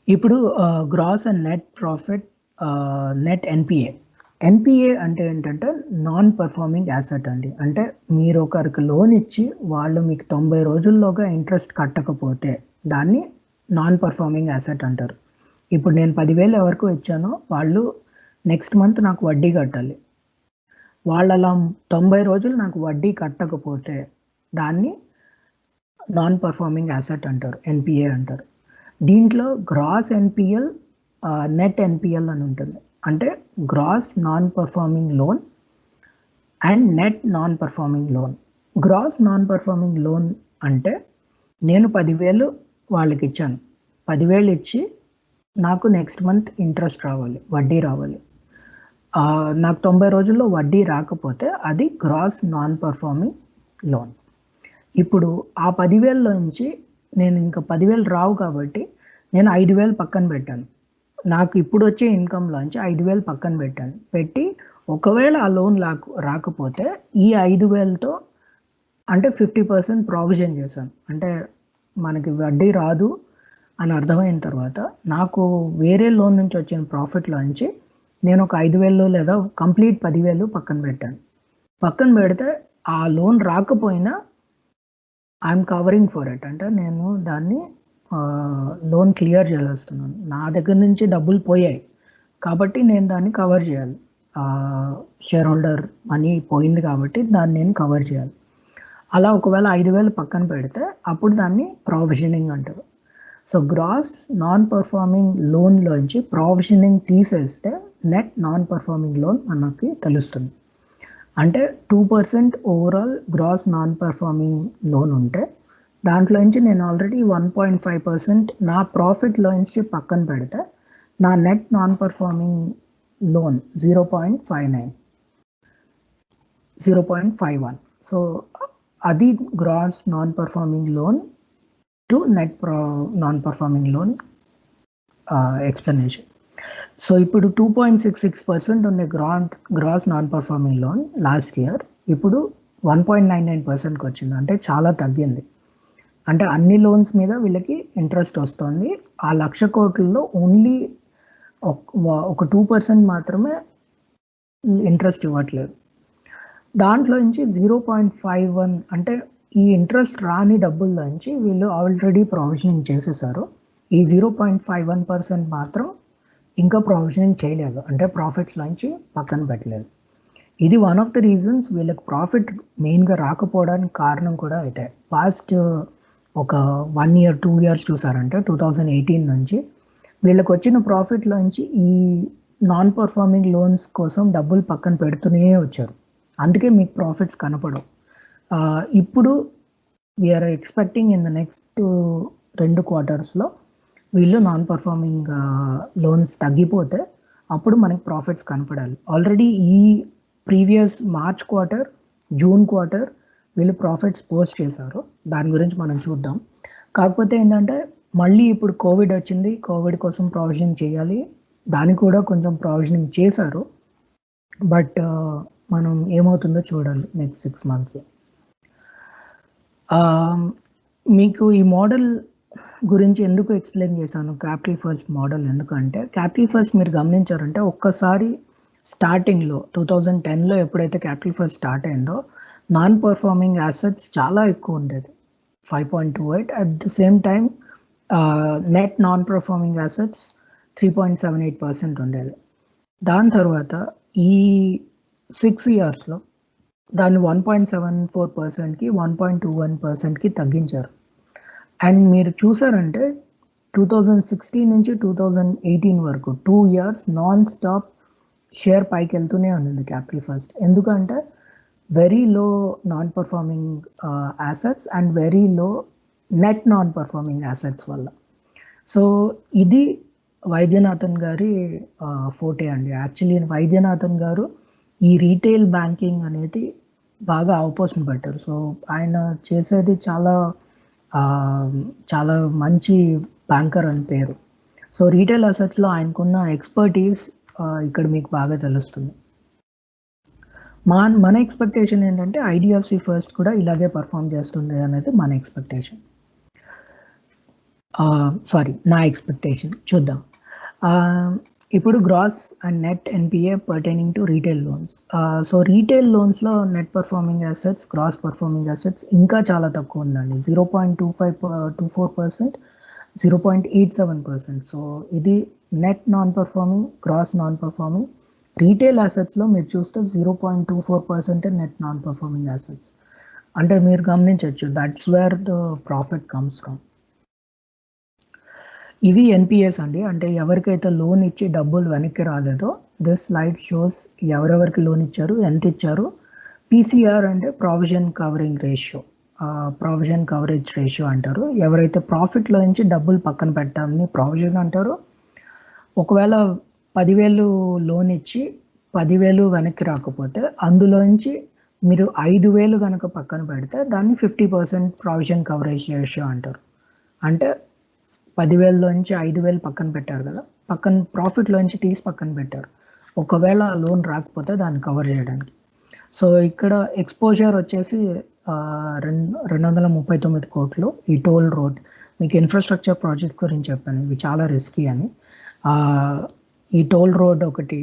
ఇప్పుడు gross and net profit, net NPA. NPA అంటే ఏంటంటే నాన్ పర్ఫార్మింగ్ యాసెట్ అండి. అంటే మీరు ఒకరికి లోన్ ఇచ్చి వాళ్ళు మీకు 90 రోజుల్లోగా ఇంట్రెస్ట్ కట్టకపోతే దాన్ని నాన్ పర్ఫార్మింగ్ యాసెట్ అంటారు. ఇప్పుడు నేను 10,000 ఎవరికో ఇచ్చానో వాళ్ళు నెక్స్ట్ మంత్ నాకు వడ్డీ కట్టాలి. వాళ్ళలా 90 రోజులు నాకు వడ్డీ కట్టకపోతే దాన్ని నాన్ పర్ఫార్మింగ్ యాసెట్ అంటారు. ఎన్‌పిఏ అంటారు. దీంట్లో గ్రాస్ ఎన్‌పిఎల్, నెట్ ఎన్‌పిఎల్ అని ఉంటుంది. అంటే gross non performing loan and net non performing loan. Gross non performing loan అంటే నేను 10,000 వాళ్ళకి ఇచ్చాను. 10,000 ఇచ్చి నాకు నెక్స్ట్ మంత్ ఇంట్రెస్ట్ రావాలి, వడ్డీ రావాలి. నాకు 90 రోజుల్లో వడ్డీ రాకపోతే అది గ్రాస్ నాన్ పర్ఫార్మింగ్ లోన్. ఇప్పుడు ఆ 10,000లో నుంచి నేను ఇంకా 10,000 రావు కాబట్టి నేను 5,000 పక్కన పెట్టాను. నాకు ఇప్పుడు వచ్చే ఇన్కమ్‌లోంచి 5,000 పక్కన పెట్టాను. పెట్టి ఒకవేళ ఆ లోన్ రాకపోతే ఈ 5,000తో అంటే 50% ప్రావిజన్ చేశాను. అంటే మనకి వడ్డీ రాదు అని అర్థమైన తర్వాత నాకు వేరే లోన్ నుంచి వచ్చిన ప్రాఫిట్‌లోంచి నేను ఒక 5,000 లేదా కంప్లీట్ 10,000 పక్కన పెట్టాను. పక్కన పెడితే ఆ లోన్ రాకపోయినా ఐయామ్ కవరింగ్ ఫర్ ఇట్. అంటే నేను దాన్ని లోన్ క్లియర్ చేసేస్తున్నాను. నా దగ్గర నుంచి డబ్బులు పోయాయి. కాబట్టి నేను దాన్ని కవర్ చేయాలి. షేర్ హోల్డర్ మనీ పోయింది కాబట్టి దాన్ని నేను కవర్ చేయాలి. అలా ఒకవేళ 5,000 పక్కన పెడితే అప్పుడు దాన్ని ప్రావిజనింగ్ అంటారు. సో గ్రాస్ నాన్ పర్ఫార్మింగ్ లోన్‌లోంచి ప్రావిజనింగ్ తీసేస్తే నెట్ నాన్ పర్ఫార్మింగ్ లోన్ మనకి తెలుస్తుంది. అంటే 2% overall gross non performing loan ఉంటే దాంట్లోంచి నేను ఆల్రెడీ 1.5% నా ప్రాఫిట్‌లోంచి పక్కన పెడితే నా net non performing loan 0.59, 0.51. So అది gross non performing loan to net non performing loan explanation. So ఇప్పుడు 2.66% ఉండే gross non performing loan last year ఇప్పుడు 1.99%కి వచ్చింది. అంటే చాలా తగ్గింది. అంటే అన్ని లోన్స్ మీద వీళ్ళకి ఇంట్రెస్ట్ వస్తుంది. ఆ 1,00,000 కోట్లలో ఓన్లీ ఒక 2% మాత్రమే ఇంట్రెస్ట్ ఇవ్వట్లేదు. దాంట్లో నుంచి 0.51 అంటే ఈ ఇంట్రెస్ట్ రాని డబ్బుల్లోంచి వీళ్ళు ఆల్రెడీ ప్రావిజనింగ్ చేసేసారు. ఈ 0.51% మాత్రం ఇంకా ప్రావిజనింగ్ చేయలేదు. అంటే ప్రాఫిట్స్‌లోంచి పక్కన పెట్టలేదు. ఇది వన్ ఆఫ్ ద రీజన్స్ వీళ్ళకి ప్రాఫిట్ మెయిన్‌గా రాకపోవడానికి కారణం కూడా ఇదే. పాస్ట్ ఒక 1 ఇయర్, 2 ఇయర్స్ చూసారంటే 2018 నుంచి వీళ్ళకొచ్చిన ప్రాఫిట్‌లోంచి ఈ నాన్ పర్ఫార్మింగ్ లోన్స్ కోసం డబ్బులు పక్కన పెడుతూనే వచ్చారు. అందుకే మీకు ప్రాఫిట్స్ కనపడవు. ఇప్పుడు we are expecting in the next 2 క్వార్టర్స్‌లో వీళ్ళు నాన్ పర్ఫార్మింగ్ లోన్స్ తగ్గిపోతే అప్పుడు మనకి ప్రాఫిట్స్ కనపడాలి. ఆల్రెడీ ఈ previous March quarter, June quarter వీళ్ళు ప్రాఫిట్స్ పోస్ట్ చేశారు. దాని గురించి మనం చూద్దాం. కాకపోతే ఏంటంటే మళ్ళీ ఇప్పుడు కోవిడ్ వచ్చింది. కోవిడ్ కోసం ప్రావిజనింగ్ చేయాలి. దానికి కూడా కొంచెం ప్రావిజనింగ్ చేశారు. బట్ మనం ఏమవుతుందో చూడాలి నెక్స్ట్ 6 మంత్స్‌లో. మీకు ఈ మోడల్ గురించి ఎందుకు ఎక్స్‌ప్లెయిన్ చేశాను క్యాపిటల్ ఫస్ట్ మోడల్ ఎందుకంటే క్యాపిటల్ ఫస్ట్ మీరు గమనించారంటే ఒక్కసారి స్టార్టింగ్‌లో 2010లో ఎప్పుడైతే క్యాపిటల్ ఫస్ట్ స్టార్ట్ అయిందో నాన్ పర్ఫార్మింగ్ యాసెట్స్ చాలా ఎక్కువ ఉండేది. 5.28 at the same time net non performing assets 3.78% ఉండేది. దాని తర్వాత ఈ 6 ఇయర్స్‌లో దాన్ని 1.74%కి 1.21%కి తగ్గించారు. అండ్ మీరు చూసారంటే 2016 నుంచి 2018 వరకు 2 ఇయర్స్ నాన్ స్టాప్ షేర్ పైకి వెళ్తూనే ఉంది క్యాపిటల్ ఫస్ట్. ఎందుకంటే very low non performing assets and very low net non performing assets వల్ల. సో ఇది వైద్యనాథన్ గారి ఫోర్టే అండి. యాక్చువల్లీ వైద్యనాథన్ గారు ఈ రీటైల్ బ్యాంకింగ్ అనేది బాగా అవపోసన పెట్టారు. సో ఆయన చేసేది చాలా మంచి బ్యాంకర్ అని పేరు. సో రీటైల్ అసెట్స్‌లో ఆయనకున్న ఎక్స్‌పర్టీస్ ఇక్కడ మీకు బాగా తెలుస్తుంది. మన ఎక్స్‌పెక్టేషన్ ఏంటంటే ఐడీఎఫ్‌సి ఫస్ట్ కూడా ఇలాగే పర్ఫార్మ్ చేస్తుంది అనేది మన ఎక్స్‌పెక్టేషన్. సారీ, నా ఎక్స్పెక్టేషన్ చూద్దాం. ఇప్పుడు gross and net NPA pertaining to retail loans. So retail లోన్స్లో net performing assets, gross performing assets ఇంకా చాలా తక్కువ ఉందండి. 0.24%, 0.87%. సో ఇది net non performing, gross non performing. Retail అసెట్స్లో మీరు చూస్తే 0.24% నెట్ నాన్ పర్ఫార్మింగ్ అసెట్స్. అంటే మీరు గమనించవచ్చు, that's where the profit comes from. ఇవి ఎన్పిఎస్ అండి. అంటే ఎవరికైతే లోన్ ఇచ్చి డబ్బులు వెనక్కి రాలేదో, దిస్ స్లైడ్ షోస్ ఎవరెవరికి లోన్ ఇచ్చారు, ఎంత ఇచ్చారు. పీసీఆర్ అంటే provision covering ratio, provision coverage ratio అంటారు. ఎవరైతే ప్రాఫిట్లో నుంచి డబ్బులు పక్కన పెట్టాలని ప్రావిజన్ అంటారు. ఒకవేళ 10,000 లోన్ ఇచ్చి 10,000 వెనక్కి రాకపోతే అందులోంచి మీరు 5,000 కనుక పక్కన పెడితే దాన్ని 50% ప్రావిజన్ కవరేజ్ రేషియో అంటారు. అంటే 10,000లోంచి 5,000 పక్కన పెట్టారు కదా, పక్కన ప్రాఫిట్లోంచి తీసి పక్కన పెట్టారు. ఒకవేళ లోన్ రాకపోతే దాన్ని కవర్ చేయడానికి. సో ఇక్కడ ఎక్స్పోజర్ వచ్చేసి 239 కోట్లు. ఈ టోల్ రోడ్, మీకు ఇన్ఫ్రాస్ట్రక్చర్ ప్రాజెక్ట్ గురించి చెప్పాను, ఇవి చాలా రిస్కీ అని. ఈ టోల్ రోడ్ ఒకటి,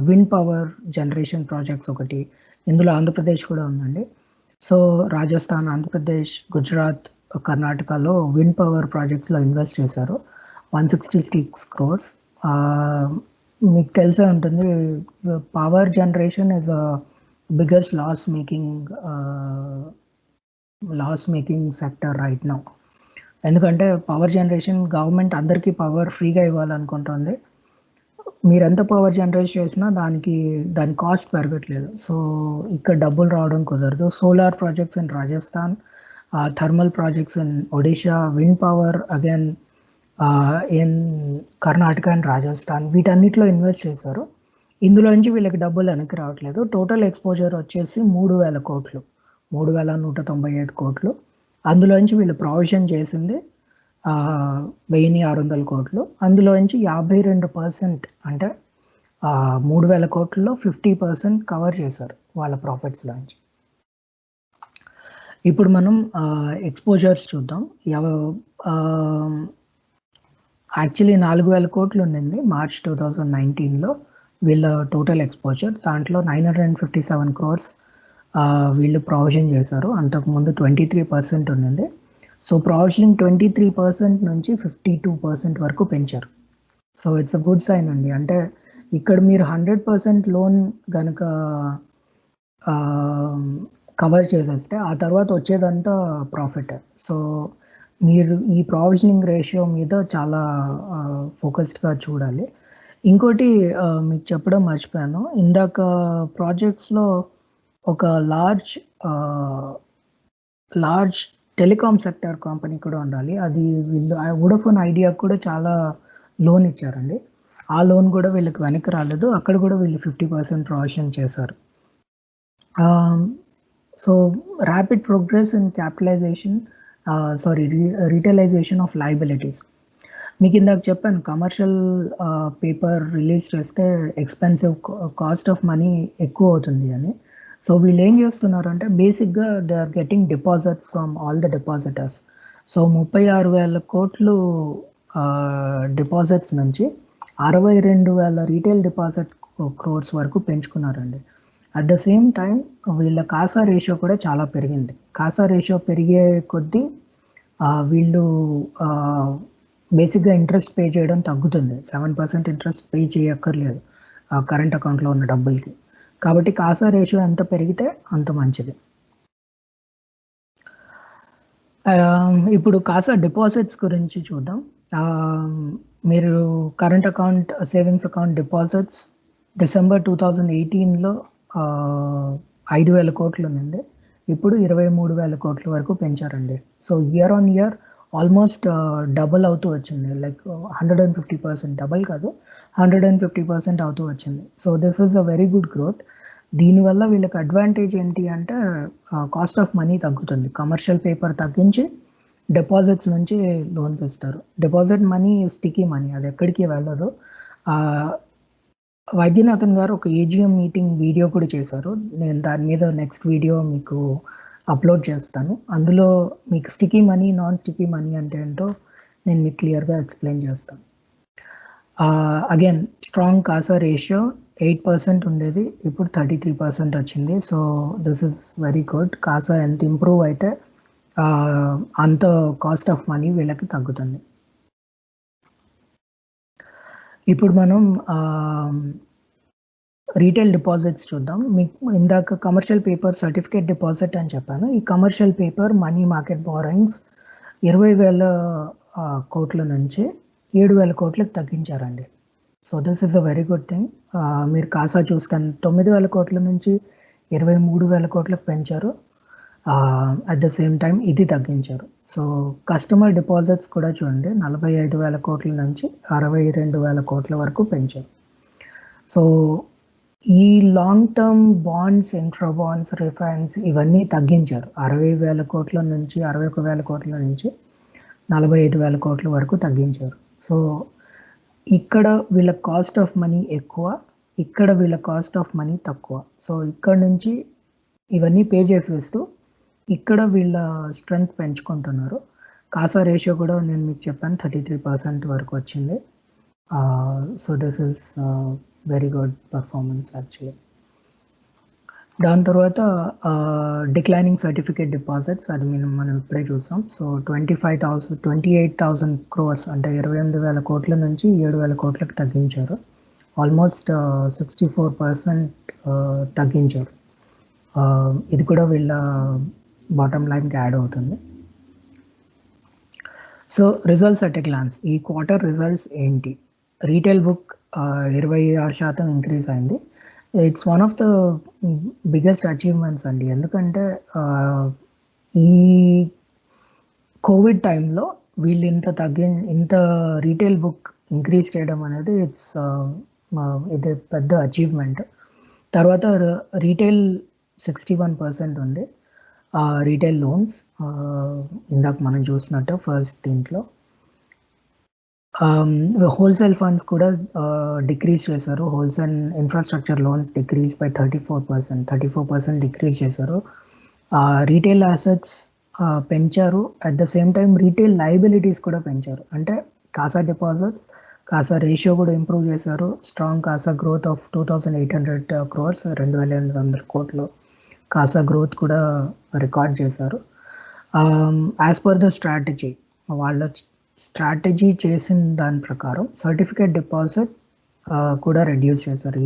విండ్ పవర్ జనరేషన్ ప్రాజెక్ట్స్ ఒకటి, ఇందులో ఆంధ్రప్రదేశ్ కూడా ఉందండి. సో రాజస్థాన్, ఆంధ్రప్రదేశ్, గుజరాత్, కర్ణాటకలో విండ్ పవర్ ప్రాజెక్ట్స్లో ఇన్వెస్ట్ చేశారు. 166 crores. మీకు తెలిసే ఉంటుంది, power generation is biggest loss making sector right now. ఎందుకంటే పవర్ జనరేషన్ గవర్నమెంట్ అందరికీ పవర్ ఫ్రీగా ఇవ్వాలనుకుంటుంది. మీరు ఎంత పవర్ జనరేట్ చేసినా దాని కాస్ట్ పెరగట్లేదు. సో ఇక్కడ డబ్బులు రావడం కుదరదు. Solar projects in Rajasthan, thermal projects in Odisha, wind power again in Karnataka and Rajasthan, వీటన్నిటిలో ఇన్వెస్ట్ చేశారు. ఇందులోంచి వీళ్ళకి డబ్బులు వెనక్కి రావట్లేదు. టోటల్ ఎక్స్పోజర్ వచ్చేసి 3,000 కోట్లు, 3,195 కోట్లు. అందులోంచి వీళ్ళు ప్రావిజన్ చేసింది 1,600 కోట్లు. అందులోంచి 52%, అంటే 3,000 కోట్లలో 50% కవర్ చేశారు వాళ్ళ ప్రాఫిట్స్లోంచి. ఇప్పుడు మనం ఎక్స్పోజర్స్ చూద్దాం. యాక్చువల్లీ 4,000 కోట్లు ఉండింది మార్చ్ 2019లో వీళ్ళ టోటల్ ఎక్స్పోజర్. దాంట్లో 957 crores వీళ్ళు ప్రావిజన్ చేశారు. అంతకుముందు 23% ఉండింది. సో ప్రావిజన్ 23% నుంచి 52% వరకు పెంచారు. So it's a good sign అండి. అంటే ఇక్కడ మీరు 100% లోన్ కనుక కవర్ చేసేస్తే ఆ తర్వాత వచ్చేదంతా ప్రాఫిట్. సో మీరు ఈ ప్రావిజనింగ్ రేషియో మీద చాలా ఫోకస్డ్గా చూడాలి. ఇంకోటి మీకు చెప్పడం మర్చిపోయాను, ఇందాక ప్రాజెక్ట్స్లో ఒక లార్జ్ టెలికాం సెక్టర్ కంపెనీ కూడా ఉండాలి. అది వీళ్ళు వోడాఫోన్ ఐడియా కూడా చాలా లోన్ ఇచ్చారండి. ఆ లోన్ కూడా వీళ్ళకి వెనక్కి రాలేదు. అక్కడ కూడా వీళ్ళు 50% ప్రావిజన్ చేశారు. So rapid progress in capitalization, retailization of liabilities. మీకు ఇందాక చెప్పాను, కమర్షియల్ పేపర్ రిలీజ్ చేస్తే ఎక్స్పెన్సివ్, కాస్ట్ ఆఫ్ మనీ ఎక్కువ అవుతుంది అని. సో వీళ్ళు ఏం చేస్తున్నారంటే బేసిక్గా they are getting deposits from all the depositors. So 36,000 కోట్లు డిపాజిట్స్ నుంచి 62,000 రీటైల్ డిపాజిట్ క్రోర్స్ వరకు పెంచుకున్నారండి. అట్ ద సేమ్ టైం వీళ్ళ కాసా రేషియో కూడా చాలా పెరిగింది. కాసా రేషియో పెరిగే కొద్దీ వీళ్ళు బేసిక్గా ఇంట్రెస్ట్ పే చేయడం తగ్గుతుంది. 7% ఇంట్రెస్ట్ పే చేయక్కర్లేదు కరెంట్ అకౌంట్లో ఉన్న డబ్బులకి. కాబట్టి కాసా రేషియో ఎంత పెరిగితే అంత మంచిది. ఇప్పుడు కాసా డిపాజిట్స్ గురించి చూద్దాం. మీరు current account, savings account deposits December 2018లో 5,000 కోట్లు ఉందండి. ఇప్పుడు 23,000 కోట్ల వరకు పెంచారండి. So year on year almost double అవుతూ వచ్చింది. లైక్ 150%, డబల్ కాదు 150% అవుతూ వచ్చింది. So this is a very good growth. దీనివల్ల వీళ్ళకి అడ్వాంటేజ్ ఏంటి అంటే కాస్ట్ ఆఫ్ మనీ తగ్గుతుంది. కమర్షియల్ పేపర్ తగ్గించి డిపాజిట్స్ నుంచి లోన్స్ ఇస్తారు. డిపాజిట్ మనీ స్టికీ మనీ, అది ఎక్కడికి వెళ్ళదు. వైద్యనాథన్ గారు ఒక ఏజిఎం మీటింగ్ వీడియో కూడా చేశారు. నేను దాని మీద నెక్స్ట్ వీడియో మీకు అప్లోడ్ చేస్తాను. అందులో మీకు sticky money, non sticky money అంటే ఏంటో నేను మీకు క్లియర్గా ఎక్స్ప్లెయిన్ చేస్తాను. అగైన్ స్ట్రాంగ్ కాసా రేషియో 8% ఉండేది, ఇప్పుడు 33% వచ్చింది. So this is very good. CASA ఎంత ఇంప్రూవ్ అయితే అంత కాస్ట్ ఆఫ్ మనీ వీళ్ళకి తగ్గుతుంది. ఇప్పుడు మనం రీటైల్ డిపాజిట్స్ చూద్దాం. మీకు ఇందాక కమర్షియల్ పేపర్ సర్టిఫికేట్ డిపాజిట్ అని చెప్పాను. ఈ commercial paper money market borrowings 20,000 కోట్ల నుంచి 7,000 కోట్లకు తగ్గించారండి. So this is a very good thing. మీరు కాసా చూస్తాను 9,000 కోట్ల నుంచి 23,000 కోట్లకు పెంచారు. అట్ ద సేమ్ టైం ఇది తగ్గించారు. సో కస్టమర్ డిపాజిట్స్ కూడా చూడండి 45,000 కోట్ల నుంచి 62,000 కోట్ల వరకు పెంచారు. సో ఈ long term bonds, intra bonds, refines ఇవన్నీ తగ్గించారు. 60,000 కోట్ల నుంచి 61,000 కోట్ల నుంచి 45,000 కోట్ల వరకు తగ్గించారు. సో ఇక్కడ వీళ్ళ కాస్ట్ ఆఫ్ మనీ ఎక్కువ, ఇక్కడ వీళ్ళ కాస్ట్ ఆఫ్ మనీ తక్కువ. సో ఇక్కడ నుంచి ఇవన్నీ పే చేసేస్తూ ఇక్కడ వీళ్ళ స్ట్రెంగ్త్ పెంచుకుంటున్నారు. కాసా రేషియో కూడా నేను మీకు చెప్పాను 33% వరకు వచ్చింది. So this is very good performance actually. దాని తర్వాత డిక్లైనింగ్ సర్టిఫికేట్ డిపాజిట్స్, అది మనం ఇప్పుడే చూసాం. సో 28,000 క్రోర్స్ అంటే 28,000 కోట్ల నుంచి 7,000 కోట్లకు తగ్గించారు. ఆల్మోస్ట్ 64% తగ్గించారు. ఇది కూడా వీళ్ళ బాటమ్ లైన్కి యాడ్ అవుతుంది. So results at a glance, ఈ క్వార్టర్ రిజల్ట్స్ ఏంటి? రీటైల్ బుక్ 26% ఇంక్రీజ్ అయింది. It's one of the biggest achievements అండి. ఎందుకంటే ఈ కోవిడ్ టైంలో వీళ్ళు ఇంత రీటైల్ బుక్ ఇంక్రీజ్ చేయడం అనేది ఇది పెద్ద అచీవ్మెంట్. తర్వాత రీటైల్ 61% ఉంది. రీటైల్ లోన్స్ ఇందాక మనం చూసినట్టు ఫస్ట్ దీంట్లో హోల్సేల్ ఫండ్స్ కూడా డిక్రీజ్ చేశారు. Wholesale infrastructure loans decrease by 34% decrease చేశారు. రీటైల్ అసెట్స్ పెంచారు. At the same time retail liabilities కూడా పెంచారు. అంటే కాసా డిపాజిట్స్, కాసా రేషియో కూడా ఇంప్రూవ్ చేశారు. Strong Kasa growth of 2,800 crores, 2,800 కోట్లు కాసా గ్రోత్ కూడా రికార్డ్ చేశారు. యాజ్ పర్ ద స్ట్రాటజీ, వాళ్ళ స్ట్రాటజీ చేసిన దాని ప్రకారం సర్టిఫికేట్ డిపాజిట్ కూడా రెడ్యూస్ చేశారు.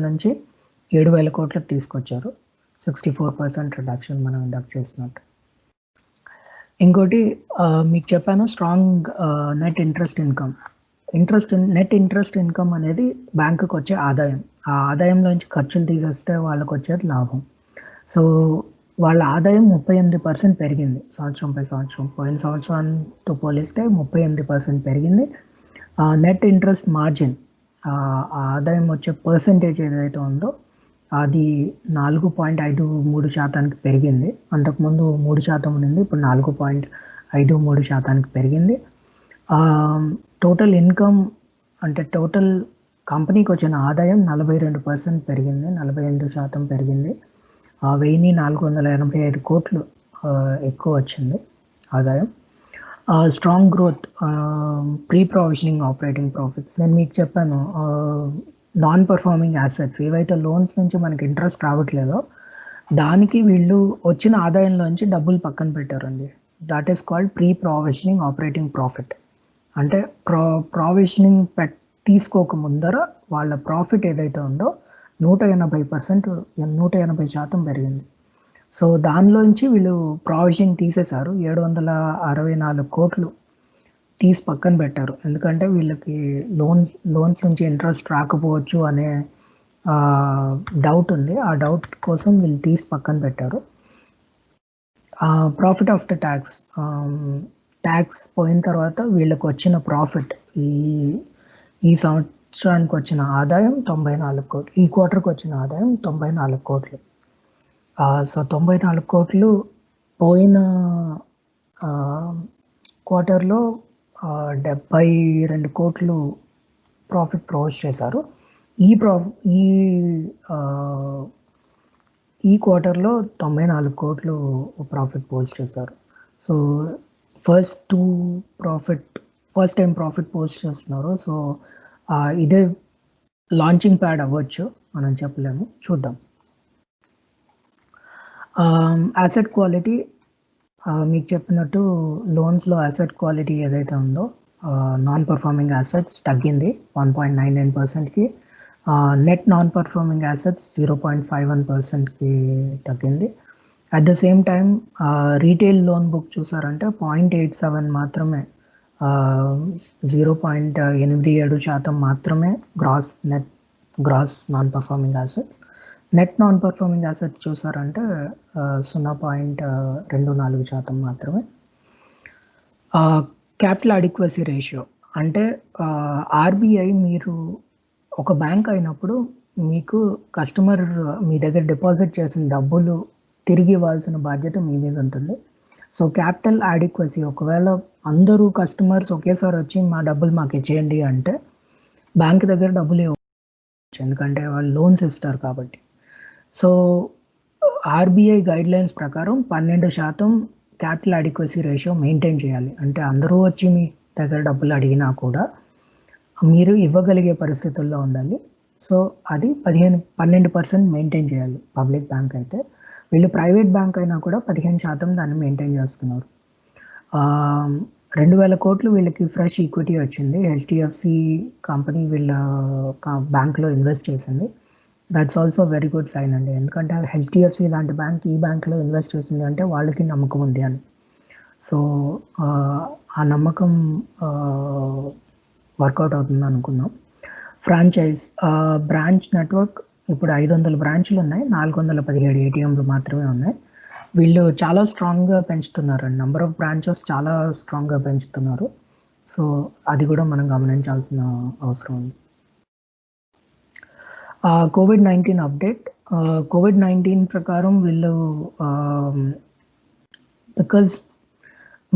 నుంచి 7,000 కోట్లకు తీసుకొచ్చారు. 64% రిడక్షన్ మనం ఇందాక చూసినట్టు. ఇంకోటి మీకు చెప్పాను strong net interest income. Net interest income అనేది బ్యాంకుకి వచ్చే ఆదాయం. ఆ ఆదాయంలోంచి ఖర్చులు తీసేస్తే వాళ్ళకి వచ్చేది లాభం. సో వాళ్ళ ఆదాయం 38% పెరిగింది సంవత్సరం పై సంవత్సరం. పోయిన సంవత్సరంతో పోలిస్తే 38% పెరిగింది. నెట్ ఇంట్రెస్ట్ మార్జిన్, ఆదాయం వచ్చే పర్సంటేజ్ ఏదైతే ఉందో అది 4.53% పెరిగింది. అంతకుముందు 3% ఉండింది, ఇప్పుడు 4.53% పెరిగింది. టోటల్ ఇన్కమ్ అంటే టోటల్ కంపెనీకి వచ్చిన ఆదాయం 42% పెరిగింది, 48% పెరిగింది. 1,485 కోట్లు ఎక్కువ వచ్చింది ఆదాయం. Strong growth pre provisioning operating profits. నేను మీకు చెప్పాను నాన్ పర్ఫార్మింగ్ యాసెట్స్ ఏవైతే లోన్స్ నుంచి మనకి ఇంట్రెస్ట్ రావట్లేదో దానికి వీళ్ళు వచ్చిన ఆదాయంలోంచి డబ్బులు పక్కన పెట్టారండి. That is called pre provisioning operating profit. అంటే ప్రొవిజనింగ్ తీసుకోక ముందర వాళ్ళ ప్రాఫిట్ ఏదైతే ఉందో 180% పెరిగింది. సో దానిలోంచి వీళ్ళు ప్రొవిజన్ తీసేశారు. 764 కోట్లు తీసి పక్కన పెట్టారు. ఎందుకంటే వీళ్ళకి లోన్స్ నుంచి ఇంట్రెస్ట్ రాకపోవచ్చు అనే డౌట్ ఉంది. ఆ డౌట్ కోసం వీళ్ళు తీసి పక్కన పెట్టారు. ప్రాఫిట్ ఆఫ్టర్ ట్యాక్స్ పోయిన తర్వాత వీళ్ళకి వచ్చిన ప్రాఫిట్ ఈ సంవత్సరానికి వచ్చిన ఆదాయం 94 కోట్లు. ఈ క్వార్టర్కి వచ్చిన ఆదాయం 94 కోట్లు. సో 94 కోట్లు పోయిన క్వార్టర్లో 72 కోట్లు ప్రాఫిట్ ప్రొవైడ్ చేశారు. ఈ క్వార్టర్లో 94 కోట్లు ప్రాఫిట్ పోస్ట్ చేశారు. So first time profit post చేస్తున్నారు. సో ఇదే లాంచింగ్ ప్యాడ్ అవ్వచ్చు, మనం చెప్పలేము, చూద్దాం. అసెట్ క్వాలిటీ, మీకు చెప్పినట్టు లోన్స్లో అసెట్ క్వాలిటీ ఏదైతే ఉందో నాన్ పర్ఫార్మింగ్ అసెట్స్ తగ్గింది 1.99%కి. నెట్ నాన్ పర్ఫార్మింగ్ అసెట్స్ 0.51%కి తగ్గింది. At the same time retail loan book చూసారంటే 0.87 మాత్రమే, 0.87% మాత్రమే gross non performing assets. Net non performing assets చూసారంటే 0.24% మాత్రమే. క్యాపిటల్ అడిక్వసీ రేషియో అంటే ఆర్బీఐ, మీరు ఒక బ్యాంక్ అయినప్పుడు మీకు కస్టమర్ మీ దగ్గర డిపాజిట్ చేసిన డబ్బులు తిరిగి ఇవ్వాల్సిన బాధ్యత మీ మీద ఉంటుంది. సో క్యాపిటల్ అడిక్వసీ, ఒకవేళ అందరూ కస్టమర్స్ ఒకేసారి వచ్చి మా డబ్బులు మాకు ఇచ్చేయండి అంటే బ్యాంక్ దగ్గర డబ్బులు ఇవ్వచ్చు, ఎందుకంటే వాళ్ళు లోన్స్ ఇస్తారు కాబట్టి. సో ఆర్బీఐ గైడ్లైన్స్ ప్రకారం 12% క్యాపిటల్ అడిక్వసీ రేషియో మెయింటైన్ చేయాలి. అంటే అందరూ వచ్చి మీ దగ్గర డబ్బులు అడిగినా కూడా మీరు ఇవ్వగలిగే పరిస్థితుల్లో ఉండాలి. సో అది 12% మెయింటైన్ చేయాలి పబ్లిక్ బ్యాంక్ అయితే. వీళ్ళు ప్రైవేట్ బ్యాంక్ అయినా కూడా 15% దాన్ని మెయింటైన్ చేస్తున్నారు. 2,000 కోట్లు వీళ్ళకి ఫ్రెష్ ఈక్విటీ వచ్చింది. హెచ్డిఎఫ్సి కంపెనీ వీళ్ళ బ్యాంక్లో ఇన్వెస్ట్ చేసింది. That's also very good sign అండి, ఎందుకంటే హెచ్డిఎఫ్సి లాంటి బ్యాంక్ ఈ బ్యాంక్లో ఇన్వెస్ట్ చేసింది అంటే వాళ్ళకి నమ్మకం ఉంది అని. సో ఆ నమ్మకం వర్కౌట్ అవుతుంది అనుకున్నాం. ఫ్రాంచైజ్ బ్రాంచ్ నెట్వర్క్ ఇప్పుడు 500 బ్రాంచ్లు ఉన్నాయి, 417 ఏటీఎంలు మాత్రమే ఉన్నాయి. వీళ్ళు చాలా స్ట్రాంగ్గా పెంచుతున్నారు అండి, నెంబర్ ఆఫ్ బ్రాంచెస్ చాలా స్ట్రాంగ్గా పెంచుతున్నారు. సో అది కూడా మనం గమనించాల్సిన అవసరం ఉంది. COVID-19 update. COVID-19 ప్రకారం వీళ్ళు, బికాజ్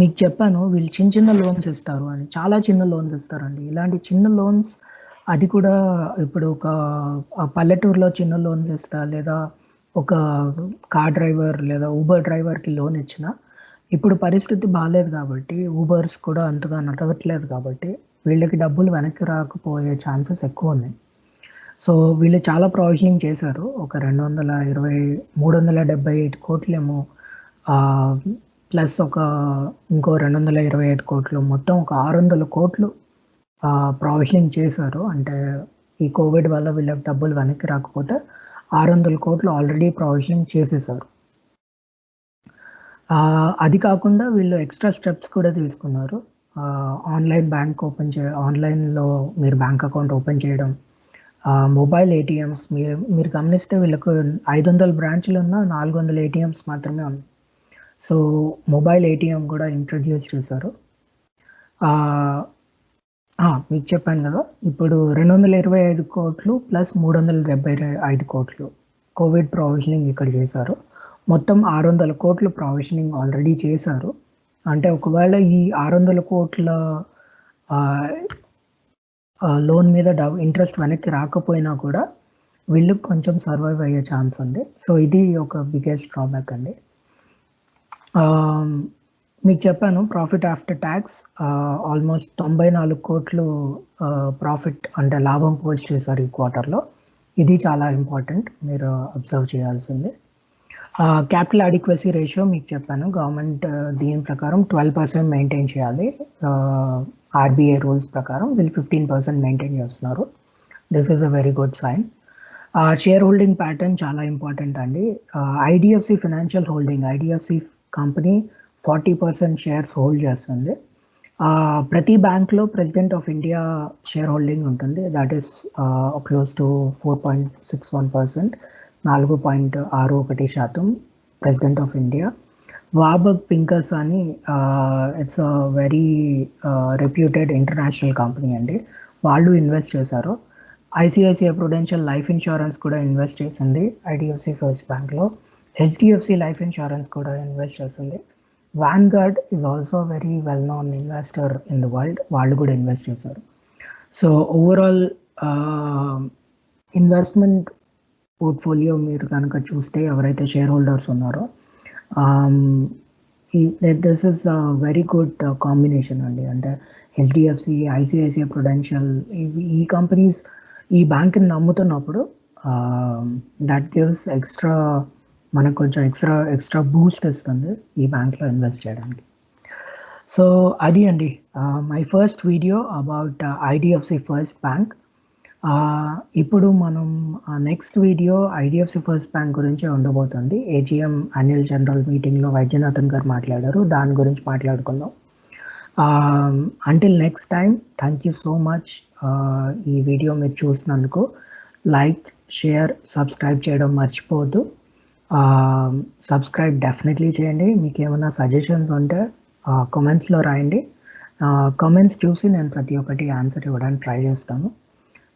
మీకు చెప్పాను వీళ్ళు చిన్న లోన్స్ ఇస్తారు అని, చాలా చిన్న లోన్స్ ఇస్తారండి. ఇలాంటి చిన్న లోన్స్, అది కూడా ఇప్పుడు ఒక పల్లెటూరులో చిన్న లోన్స్ ఇస్తా, లేదా ఒక కార్ డ్రైవర్ లేదా ఊబర్ డ్రైవర్కి లోన్ ఇచ్చిన, ఇప్పుడు పరిస్థితి బాగాలేదు కాబట్టి ఊబర్స్ కూడా అంతగా నడవట్లేదు కాబట్టి వీళ్ళకి డబ్బులు వెనక్కి రాకపోయే ఛాన్సెస్ ఎక్కువ ఉన్నాయి. సో వీళ్ళు చాలా ప్రొవిజనింగ్ చేశారు. ఒక 378 కోట్లేమో, ప్లస్ ఇంకో 225 కోట్లు, మొత్తం ఒక 600 కోట్లు ప్రొవిజనింగ్ చేశారు. అంటే ఈ కోవిడ్ వల్ల వీళ్ళకి డబ్బులు వెనక్కి రాకపోతే 600 కోట్లు ఆల్రెడీ ప్రొవిజనింగ్ చేసేసారు. అది కాకుండా వీళ్ళు ఎక్స్ట్రా స్టెప్స్ కూడా తీసుకున్నారు. ఆన్లైన్ ఆన్లైన్లో మీరు బ్యాంక్ అకౌంట్ ఓపెన్ చేయడం, మొబైల్ ఏటీఎంస్, మీరు గమనిస్తే వీళ్ళకు 500 బ్రాంచ్లు ఉన్న 400 ఏటీఎంస్ మాత్రమే ఉన్నాయి. సో మొబైల్ ఏటీఎం కూడా ఇంట్రడ్యూస్ చేశారు. మీకు చెప్పాను కదా, ఇప్పుడు 225 కోట్లు ప్లస్ 375 కోట్లు కోవిడ్ ప్రొవిజనింగ్ ఇక్కడ చేశారు. మొత్తం 600 కోట్లు ప్రొవిజనింగ్ ఆల్రెడీ చేశారు. అంటే ఒకవేళ ఈ 600 కోట్ల లోన్ మీద ఇంట్రెస్ట్ వెనక్కి రాకపోయినా కూడా వీళ్ళు కొంచెం సర్వైవ్ అయ్యే ఛాన్స్ ఉంది. సో ఇది ఒక బిగ్గెస్ట్ డ్రాబ్యాక్ అండి. మీకు చెప్పాను ప్రాఫిట్ ఆఫ్టర్ ట్యాక్స్ ఆల్మోస్ట్ 94 కోట్లు ప్రాఫిట్ అంటే లాభం పోస్ట్ చేశారు ఈ క్వార్టర్లో. ఇది చాలా ఇంపార్టెంట్, మీరు అబ్జర్వ్ చేయాల్సింది. క్యాపిటల్ అడిక్వసీ రేషియో మీకు చెప్పాను, గవర్నమెంట్ దీని ప్రకారం 12% మెయింటైన్ చేయాలి. ఆర్బీఐ రూల్స్ ప్రకారం వీళ్ళు 15% మెయింటైన్ చేస్తున్నారు. This is a very good sign. Share holding pattern చాలా ఇంపార్టెంట్ అండి. IDFC financial holding, IDFC company 40% shares hold చేస్తుంది. ప్రతి బ్యాంక్లో president of India share holding ఉంటుంది. That is close to 4.61%, 4.61% president of India. Warburg Pincus అని, it's a very reputed international company అండి, వాళ్ళు invest చేశారు. ఐసిఐసిఐ ప్రుడెన్షియల్ లైఫ్ ఇన్సూరెన్స్ కూడా invest చేసింది ఐడిఎఫ్సి ఫస్ట్ బ్యాంక్లో. హెచ్డిఎఫ్సి లైఫ్ ఇన్సూరెన్స్ కూడా invest చేసింది. Vanguard is also very well known investor in the world, వాళ్ళు కూడా ఇన్వెస్ట్ చేశారు. సో ఓవరాల్ ఇన్వెస్ట్మెంట్ పోర్ట్ఫోలియో మీరు కనుక చూస్తే, ఎవరైతే షేర్ హోల్డర్స్ ఉన్నారో this is very good combination అండి. అంటే హెచ్డిఎఫ్సి, ఐసిఐసిఐ ప్రుడెన్షియల్ ఈ కంపెనీస్ ఈ బ్యాంక్ని నమ్ముతున్నప్పుడు దట్ గివ్స్ ఎక్స్ట్రా, మనకు కొంచెం ఎక్స్ట్రా బూస్ట్ ఇస్తుంది ఈ బ్యాంక్లో ఇన్వెస్ట్ చేయడానికి. సో అది అండి my first video about IDFC first bank. ఇప్పుడు మనం next video IDFC first bank గురించి ఉండబోతుంది. ఏజిఎం యాన్యువల్ జనరల్ మీటింగ్లో వైద్యనాథన్ గారు మాట్లాడారు, దాని గురించి మాట్లాడుకుందాం. Until next time, thank you so much. ఈ వీడియో మీరు చూసినందుకు లైక్, షేర్, సబ్స్క్రైబ్ చేయడం మర్చిపోవద్దు. సబ్స్క్రైబ్ డెఫినెట్లీ చేయండి. మీకు ఏమైనా సజెషన్స్ ఉంటే కామెంట్స్లో రాయండి. కామెంట్స్ చూసి నేను ప్రతి ఒక్కటి ఆన్సర్ ఇవ్వడానికి ట్రై చేస్తాను.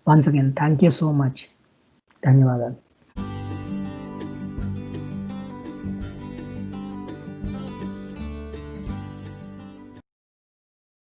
Once again thank you so much. ధన్యవాదాలు.